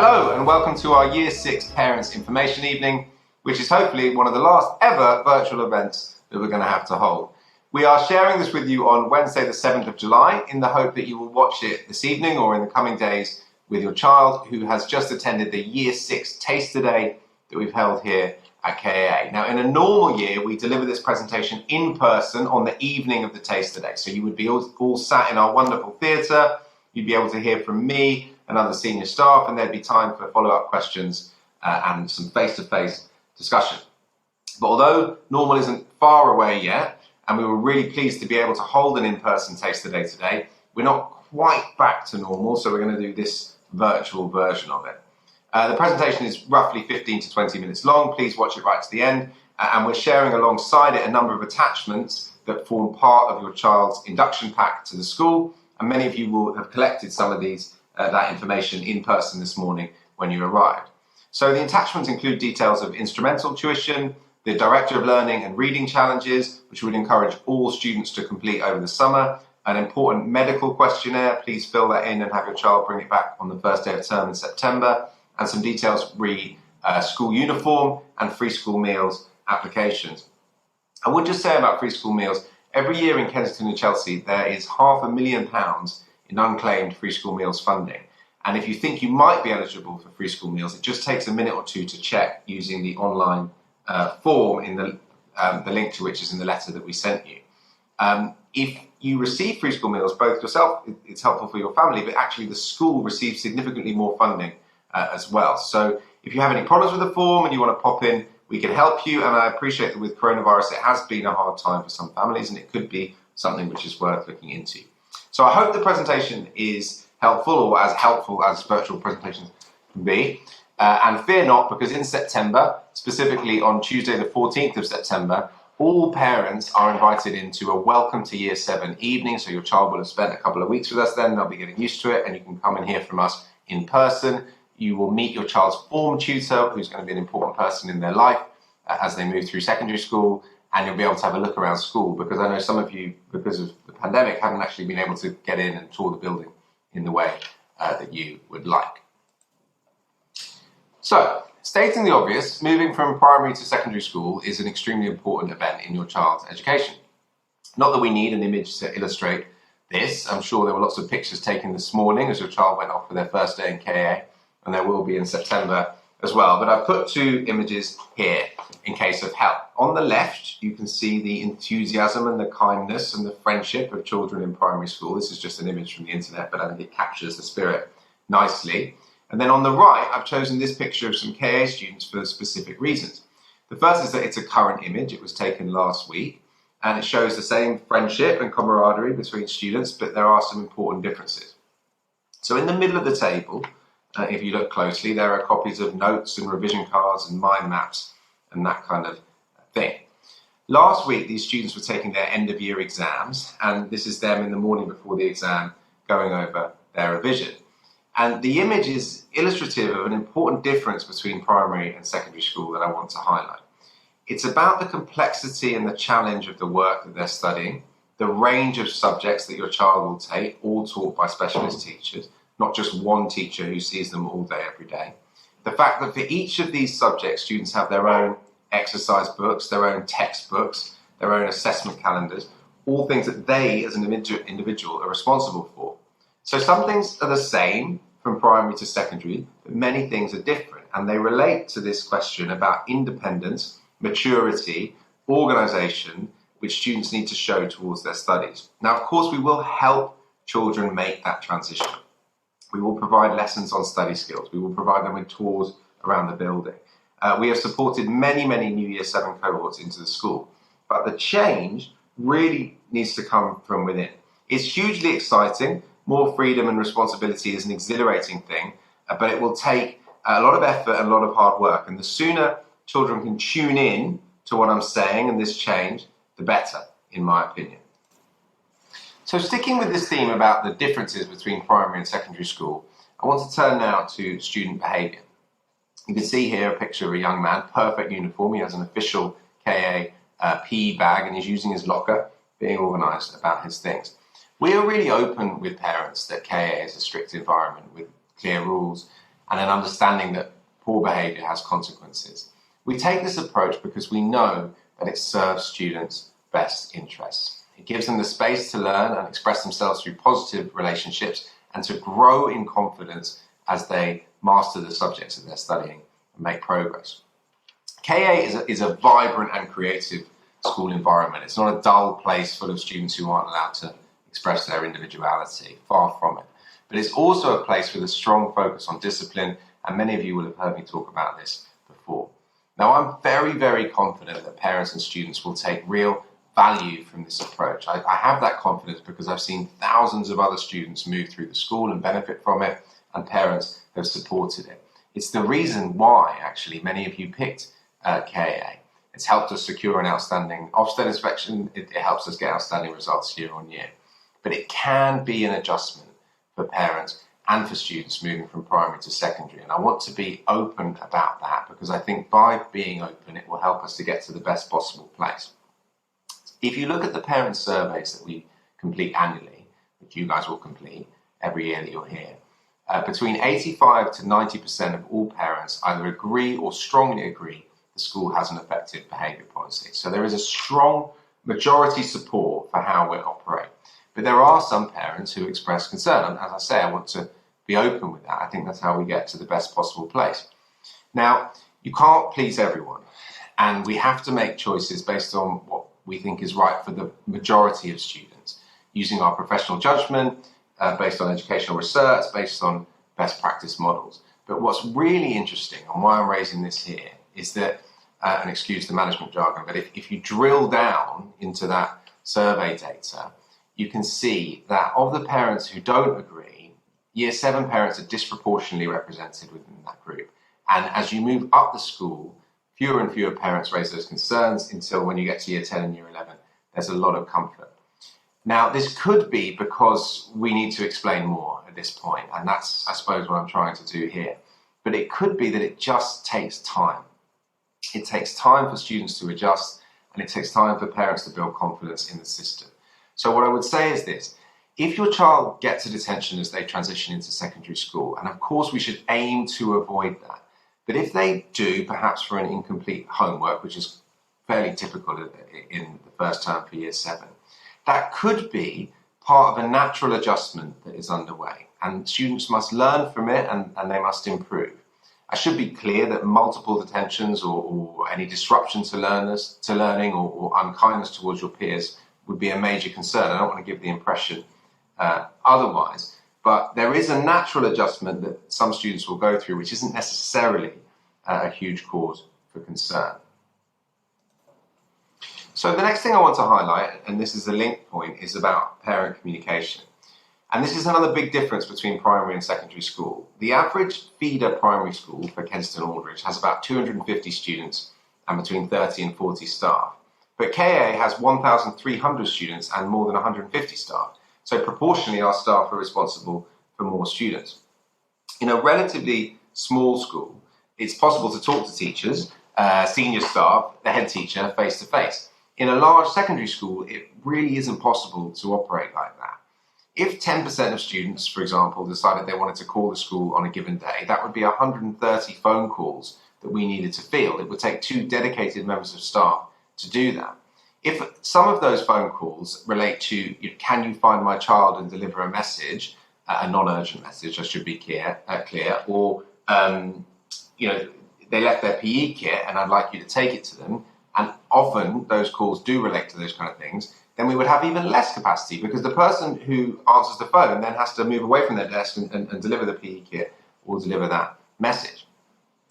Hello and welcome to our Year 6 Parents Information Evening, which is hopefully one of the last ever virtual events that we're going to have to hold. We are sharing this with you on Wednesday the 7th of July in the hope that you will watch it this evening or in the coming days with your child who has just attended the Year 6 Taster Day that we've held here at KAA. Now, in a normal year, we deliver this presentation in person on the evening of the Taster Day. So you would be all sat in our wonderful theatre, you'd be able to hear from me and other senior staff, and there'd be time for follow-up questions and some face-to-face discussion. But although normal isn't far away yet, and we were really pleased to be able to hold an in-person Taster Day today, we're not quite back to normal, so we're going to do this virtual version of it. The presentation is roughly 15 to 20 minutes long. Please watch it right to the end. And we're sharing alongside it a number of attachments that form part of your child's induction pack to the school. And many of you will have collected some of that information in person this morning when you arrived. So the attachments include details of instrumental tuition, the Director of Learning and Reading challenges, which we would encourage all students to complete over the summer, an important medical questionnaire. Please fill that in and have your child bring it back on the first day of term in September, and some details re school uniform and free school meals applications. I would just say about free school meals, every year in Kensington and Chelsea, there is £500,000 in unclaimed free school meals funding. And if you think you might be eligible for free school meals, it just takes a minute or two to check using the online form in the link to which is in the letter that we sent you. If you receive free school meals, both yourself, it's helpful for your family, but actually the school receives significantly more funding as well. So if you have any problems with the form and you want to pop in, we can help you. And I appreciate that with coronavirus, it has been a hard time for some families, and it could be something which is worth looking into. So I hope the presentation is helpful, or as helpful as virtual presentations can be. And fear not, because in September, specifically on Tuesday the 14th of September, all parents are invited into a Welcome to Year 7 evening. So your child will have spent a couple of weeks with us then, they'll be getting used to it, and you can come and hear from us in person. You will meet your child's form tutor, who's going to be an important person in their life as they move through secondary school, and you'll be able to have a look around school, because I know some of you, because of the pandemic, haven't actually been able to get in and tour the building in the way that you would like. So, stating the obvious, moving from primary to secondary school is an extremely important event in your child's education. Not that we need an image to illustrate this. I'm sure there were lots of pictures taken this morning as your child went off for their first day in KAA, and there will be in September as well. But I've put two images here in case of help. On the left, you can see the enthusiasm and the kindness and the friendship of children in primary school. This is just an image from the internet, but I think it captures the spirit nicely. And then on the right, I've chosen this picture of some KAA students for specific reasons. The first is that it's a current image. It was taken last week, and it shows the same friendship and camaraderie between students, but there are some important differences. So in the middle of the table, if you look closely, there are copies of notes and revision cards and mind maps and that kind of thing. Last week, these students were taking their end-of-year exams, and this is them in the morning before the exam going over their revision. And the image is illustrative of an important difference between primary and secondary school that I want to highlight. It's about the complexity and the challenge of the work that they're studying, the range of subjects that your child will take, all taught by specialist teachers, not just one teacher who sees them all day, every day. The fact that for each of these subjects, students have their own exercise books, their own textbooks, their own assessment calendars, all things that they as an individual are responsible for. So some things are the same from primary to secondary, but many things are different, and they relate to this question about independence, maturity, organisation, which students need to show towards their studies. Now, of course, we will help children make that transition. We will provide lessons on study skills. We will provide them with tours around the building. We have supported many New Year 7 cohorts into the school, but the change really needs to come from within. It's hugely exciting. More freedom and responsibility is an exhilarating thing, but it will take a lot of effort and a lot of hard work. And the sooner children can tune in to what I'm saying and this change, the better, in my opinion. So sticking with this theme about the differences between primary and secondary school, I want to turn now to student behaviour. You can see here a picture of a young man, perfect uniform. He has an official KAA PE bag, and he's using his locker, being organised about his things. We are really open with parents that KAA is a strict environment with clear rules and an understanding that poor behaviour has consequences. We take this approach because we know that it serves students' best interests. It gives them the space to learn and express themselves through positive relationships and to grow in confidence as they master the subjects that they're studying and make progress. KAA is a vibrant and creative school environment. It's not a dull place full of students who aren't allowed to express their individuality, far from it. But it's also a place with a strong focus on discipline, and many of you will have heard me talk about this before. Now, I'm very, very confident that parents and students will take real value from this approach. I have that confidence because I've seen thousands of other students move through the school and benefit from it, and parents have supported it. It's the reason why, actually, many of you picked KAA. It's helped us secure an outstanding Ofsted inspection. It helps us get outstanding results year on year. But it can be an adjustment for parents and for students moving from primary to secondary. And I want to be open about that because I think by being open, it will help us to get to the best possible place. If you look at the parent surveys that we complete annually, which you guys will complete every year that you're here, between 85 to 90% of all parents either agree or strongly agree the school has an effective behaviour policy. So there is a strong majority support for how we operate. But there are some parents who express concern. And as I say, I want to be open with that. I think that's how we get to the best possible place. Now, you can't please everyone. And we have to make choices based on what we think is right for the majority of students, using our professional judgment, based on educational research, based on best practice models. But what's really interesting, and why I'm raising this here, is that, and excuse the management jargon, but if you drill down into that survey data, you can see that of the parents who don't agree, Year 7 parents are disproportionately represented within that group. And as you move up the school, fewer and fewer parents raise those concerns until when you get to Year 10 and Year 11, there's a lot of comfort. Now, this could be because we need to explain more at this point, and that's, I suppose, what I'm trying to do here. But it could be that it just takes time. It takes time for students to adjust, and it takes time for parents to build confidence in the system. So what I would say is this: if your child gets a detention as they transition into secondary school, and of course we should aim to avoid that, but if they do, perhaps for an incomplete homework, which is fairly typical in the first term for Year 7, that could be part of a natural adjustment that is underway, and students must learn from it and they must improve. I should be clear that multiple detentions or any disruption to learning or unkindness towards your peers would be a major concern. I don't want to give the impression otherwise, but there is a natural adjustment that some students will go through, which isn't necessarily a huge cause for concern. So the next thing I want to highlight, and this is a link point, is about parent communication. And this is another big difference between primary and secondary school. The average feeder primary school for Kensington Aldridge has about 250 students and between 30 and 40 staff. But KAA has 1,300 students and more than 150 staff. So proportionally, our staff are responsible for more students. In a relatively small school, it's possible to talk to teachers, senior staff, the head teacher, face to face. In a large secondary school, it really isn't possible to operate like that. If 10% of students, for example, decided they wanted to call the school on a given day, that would be 130 phone calls that we needed to field. It would take 2 dedicated members of staff to do that. If some of those phone calls relate to, can you find my child and deliver a message, a non-urgent message, I should be clear, or they left their PE kit and I'd like you to take it to them, and often those calls do relate to those kind of things, then we would have even less capacity because the person who answers the phone then has to move away from their desk and deliver the PE kit or deliver that message.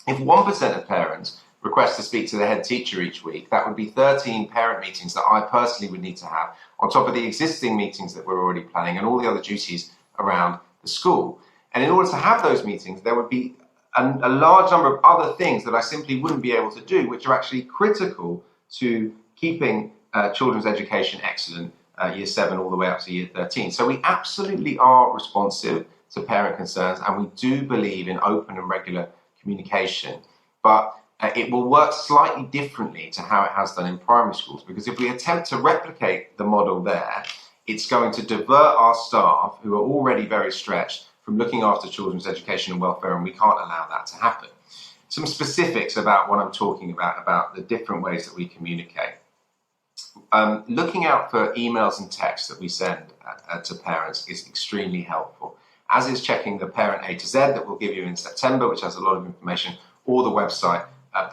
If 1% of parents request to speak to the head teacher each week, that would be 13 parent meetings that I personally would need to have on top of the existing meetings that we're already planning and all the other duties around the school. And in order to have those meetings, there would be a large number of other things that I simply wouldn't be able to do, which are actually critical to keeping children's education excellent, Year 7 all the way up to Year 13. So we absolutely are responsive to parent concerns, and we do believe in open and regular communication. But it will work slightly differently to how it has done in primary schools, because if we attempt to replicate the model there, it's going to divert our staff, who are already very stretched, from looking after children's education and welfare, and we can't allow that to happen. Some specifics about what I'm talking about the different ways that we communicate. Looking out for emails and texts that we send to parents is extremely helpful, as is checking the Parent A to Z that we'll give you in September, which has a lot of information, or the website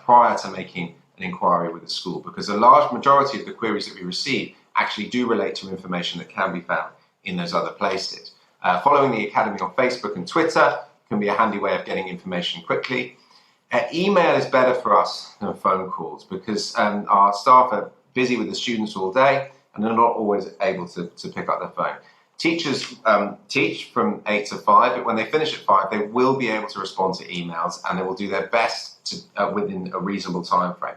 prior to making an inquiry with the school, because a large majority of the queries that we receive actually do relate to information that can be found in those other places. Following the Academy on Facebook and Twitter can be a handy way of getting information quickly. Email is better for us than phone calls, because our staff are busy with the students all day and they're not always able to pick up their phone. Teachers teach from 8 to 5, but when they finish at 5, they will be able to respond to emails, and they will do their best to, within a reasonable time frame.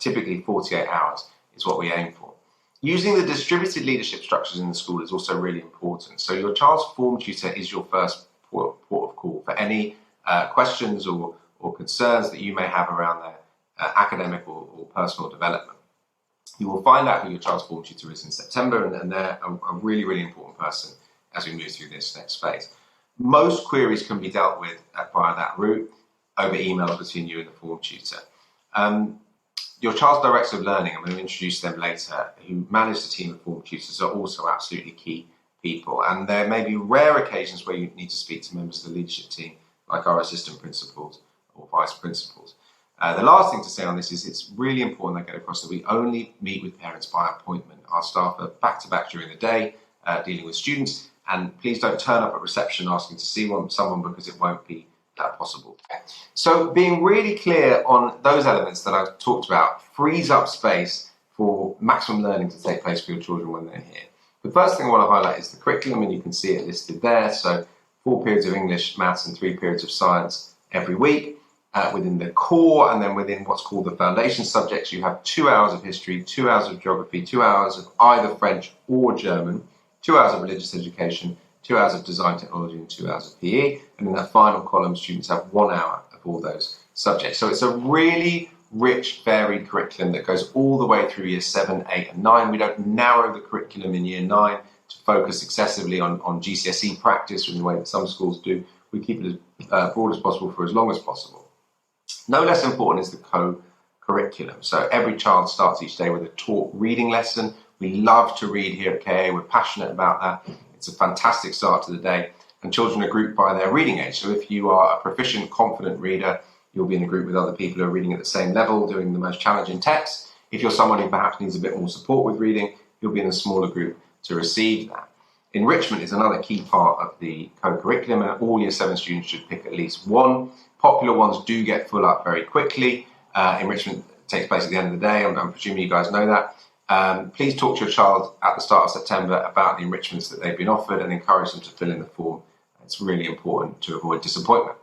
Typically 48 hours is what we aim for. Using the distributed leadership structures in the school is also really important. So your child's form tutor is your first port of call for any questions or concerns that you may have around their academic or personal development. You will find out who your child's form tutor is in September, and they're a really, really important person as we move through this next phase. Most queries can be dealt with via that route over emails between you and the form tutor. Your child's director of learning, I'm going to introduce them later, who manage the team of form tutors, are also absolutely key people. And there may be rare occasions where you need to speak to members of the leadership team, like our assistant principals or vice principals. The last thing to say on this is it's really important I get across that we only meet with parents by appointment. Our staff are back-to-back during the day dealing with students, and please don't turn up at reception asking to see someone, because it won't be possible. So being really clear on those elements that I've talked about frees up space for maximum learning to take place for your children when they're here. The first thing I want to highlight is the curriculum, and you can see it listed there. So 4 periods of English, maths, and 3 periods of science every week. Within the core, and then within what's called the foundation subjects, you have 2 hours of history, 2 hours of geography, 2 hours of either French or German, 2 hours of religious education, 2 hours of design technology, and 2 hours of PE. And in that final column, students have 1 hour of all those subjects. So it's a really rich, varied curriculum that goes all the way through year 7, 8, and 9. We don't narrow the curriculum in year 9 to focus excessively on GCSE practice in the way that some schools do. We keep it as broad as possible for as long as possible. No less important is the co-curriculum. So every child starts each day with a taught reading lesson. We love to read here at KAA. We're passionate about that. It's a fantastic start to the day. And children are grouped by their reading age. So if you are a proficient, confident reader, you'll be in a group with other people who are reading at the same level, doing the most challenging text. If you're someone who perhaps needs a bit more support with reading, you'll be in a smaller group to receive that. Enrichment is another key part of the co-curriculum, and all year 7 students should pick at least one. Popular ones do get full up very quickly. Enrichment takes place at the end of the day. I'm presuming you guys know that. Please talk to your child at the start of September about the enrichments that they've been offered and encourage them to fill in the form. It's really important to avoid disappointment.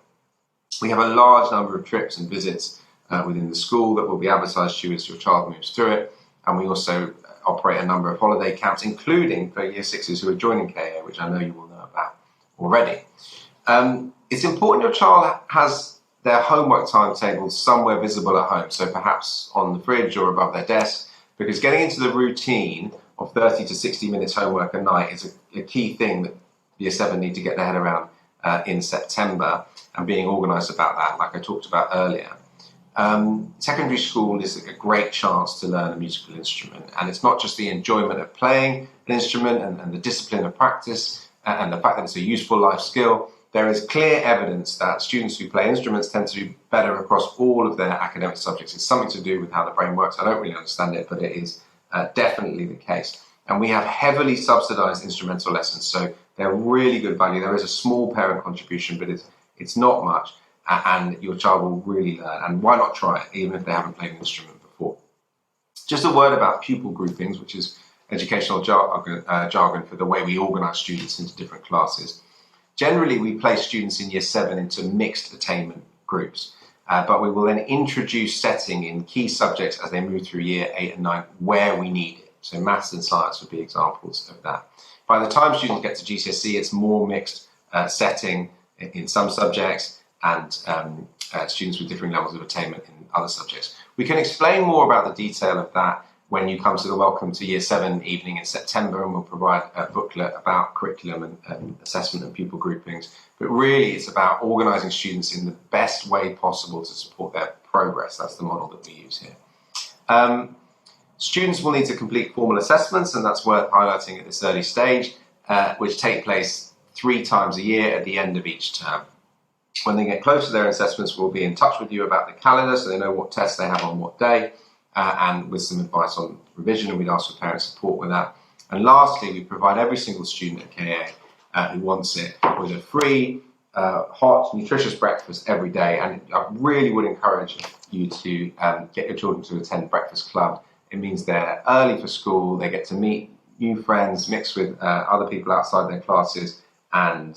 We have a large number of trips and visits within the school that will be advertised to you as your child moves through it. And we also operate a number of holiday camps, including for year 6s who are joining KAA, which I know you will know about already. It's important your child has their homework timetable somewhere visible at home, so perhaps on the fridge or above their desk, because getting into the routine of 30 to 60 minutes homework a night is a key thing that year 7 need to get their head around in September, and being organised about that, like I talked about earlier. Secondary school is a great chance to learn a musical instrument, and it's not just the enjoyment of playing an instrument and the discipline of practice and the fact that it's a useful life skill. There is clear evidence that students who play instruments tend to do better across all of their academic subjects. It's something to do with how the brain works. I don't really understand it, but it is definitely the case. And we have heavily subsidised instrumental lessons, so they're really good value. There is a small parent contribution, but it's not much, and your child will really learn. And why not try it, even if they haven't played an instrument before? Just a word about pupil groupings, which is educational jargon for the way we organise students into different classes. Generally, we place students in year 7 into mixed attainment groups, but we will then introduce setting in key subjects as they move through year 8 and 9 where we need it. So maths and science would be examples of that. By the time students get to GCSE, it's more mixed setting in some subjects, and students with differing levels of attainment in other subjects. We can explain more about the detail of that when you come to the Welcome to Year 7 evening in September, and we'll provide a booklet about curriculum and assessment and pupil groupings. But really, it's about organising students in the best way possible to support their progress. That's the model that we use here. Students will need to complete formal assessments, and that's worth highlighting at this early stage, which take place 3 times a year at the end of each term. When they get close to their assessments, we'll be in touch with you about the calendar so they know what tests they have on what day, and with some advice on revision, and we'd ask for parent support with that. And lastly, we provide every single student at KAA who wants it with a free, hot, nutritious breakfast every day. And I really would encourage you to get your children to attend Breakfast Club. It means they're early for school, they get to meet new friends, mix with other people outside their classes, and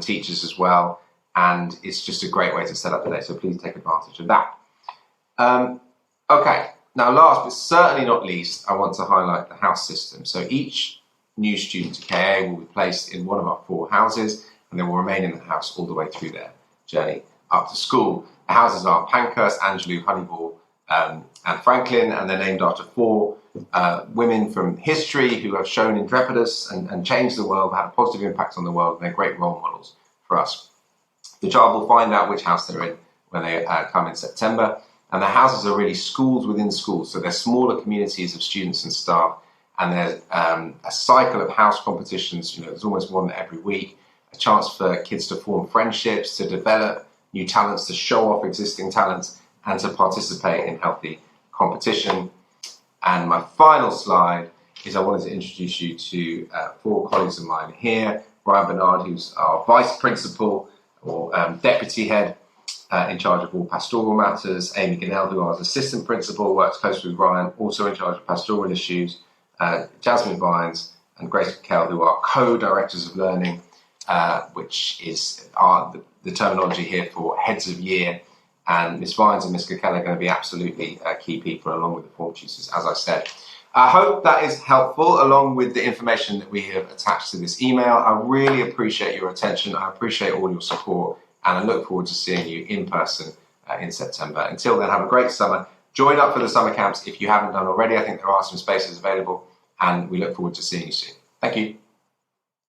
teachers as well. And it's just a great way to set up the day, so please take advantage of that. Okay, now last but certainly not least, I want to highlight the house system. So each new student to KAA will be placed in one of our 4 houses, and they will remain in the house all the way through their journey up to school. The houses are Pankhurst, Angelou, Honeyball, and Franklin, and they're named after 4 women from history who have shown intrepidness and changed the world, had a positive impact on the world, and they're great role models for us. The child will find out which house they're in when they come in September. And the houses are really schools within schools, so they're smaller communities of students and staff, and there's a cycle of house competitions. There's almost one every week, a chance for kids to form friendships, to develop new talents, to show off existing talents, and to participate in healthy competition. And my final slide is I wanted to introduce you to 4 colleagues of mine here. Brian Bernard, who's our Vice Principal or Deputy Head, in charge of all pastoral matters. Amy Ginnell, who is Assistant Principal, works closely with Ryan, also in charge of pastoral issues. Jasmine Vines and Grace McKell, who are co-directors of learning, which is the terminology here for heads of year. And Miss Vines and Miss McKell are going to be absolutely key people, along with the form tutors, as I said. I hope that is helpful, along with the information that we have attached to this email. I really appreciate your attention. I appreciate all your support, and I look forward to seeing you in person in September. Until then, have a great summer. Join up for the summer camps if you haven't done already. I think there are some spaces available, and we look forward to seeing you soon. Thank you.